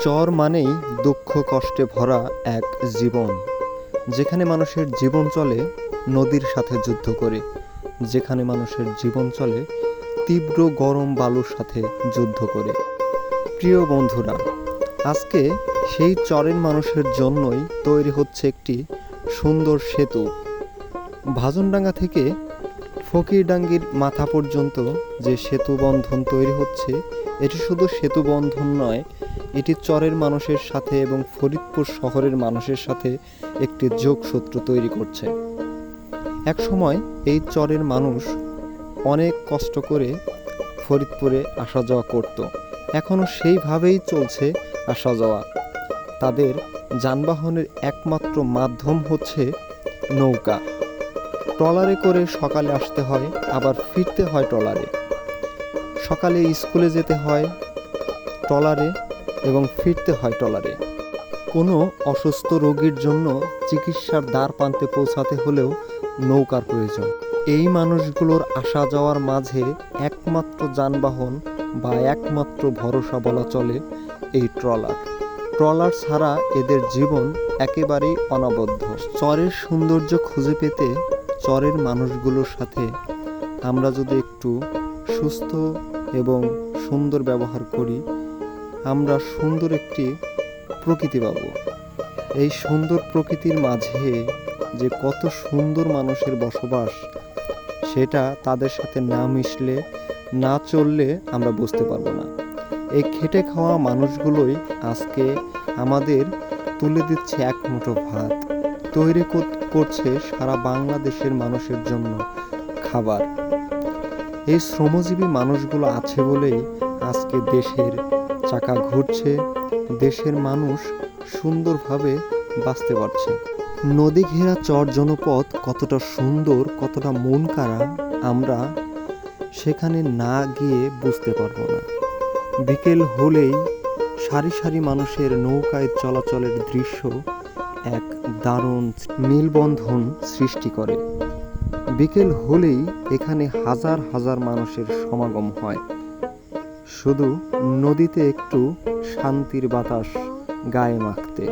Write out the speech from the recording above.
চর মানেই দুঃখ কষ্টে ভরা এক জীবন, যেখানে মানুষের জীবন চলে নদীর সাথে যুদ্ধ করে, যেখানে মানুষের জীবন চলে তীব্র গরম বালুর সাথে যুদ্ধ করে। প্রিয় বন্ধুরা, আজকে সেই চরের মানুষের জন্যই তৈরি হচ্ছে একটি সুন্দর সেতু। ভাজনডাঙ্গা থেকে ফকিরডাঙ্গির মাথা পর্যন্ত যে সেতু বন্ধন তৈরি হচ্ছে, এটি শুধু সেতু বন্ধন নয়, এটি চরের মানুষের সাথে এবং ফরিদপুর শহরের মানুষের সাথে একটি যোগসূত্র তৈরি করছে। এক সময় এই চরের মানুষ অনেক কষ্ট করে ফরিদপুরে আসা যাওয়া করত। এখনও সেইভাবেই চলছে আসা যাওয়া। তাদের যানবাহনের একমাত্র মাধ্যম হচ্ছে নৌকা। ট্রলারে করে সকালে আসতে হয়, আবার ফিরতে হয় ট্রলারে। সকালে স্কুলে যেতে হয় ট্রলারে এবং ফিরতে হয় ট্রলারে। কোনো অসুস্থ রোগীর জন্য চিকিৎসার দ্বার প্রান্তে পৌঁছাতে হলেও নৌকার প্রয়োজন। এই মানুষগুলোর আসা যাওয়ার মাঝে একমাত্র যানবাহন বা একমাত্র ভরসা বলা চলে এই ট্রলার। ট্রলার ছাড়া এদের জীবন একেবারেই অনবদ্য। চরের সৌন্দর্য খুঁজে পেতে চরের মানুষগুলোর সাথে আমরা যদি একটু সুস্থ এবং সুন্দর ব্যবহার করি, আমরা সুন্দর একটি প্রকৃতি পাব। এই সুন্দর প্রকৃতির মাঝে যে কত সুন্দর মানুষের বসবাস, সেটা তাদের সাথে না মিশলে, না চললে আমরা বুঝতে পারবো না। এই খেটে খাওয়া মানুষগুলোই আজকে আমাদের তুলে দিচ্ছে এক মুঠো ভাত, তৈরি করছে সারা বাংলাদেশের মানুষের জন্য খাবার। এই শ্রমজীবী মানুষগুলো আছে বলেই আজকে দেশের চাকা ঘুরছে, দেশের মানুষ সুন্দরভাবে বাঁচতে পারছে। নদী ঘেরা চর জনপদ কতটা সুন্দর, কতটা মন কাড়া, আমরা সেখানে না গিয়ে বুঝতে পারবো না। বিকেল হলেই সারি সারি মানুষের নৌকায় চলাচলের দৃশ্য এক দারুণ মেলবন্ধন সৃষ্টি করে। বিকেল হলেই এখানে হাজার হাজার মানুষের সমাগম হয়, শুধু নদীতে একটু শান্তির বাতাস গায়ে মাখতে।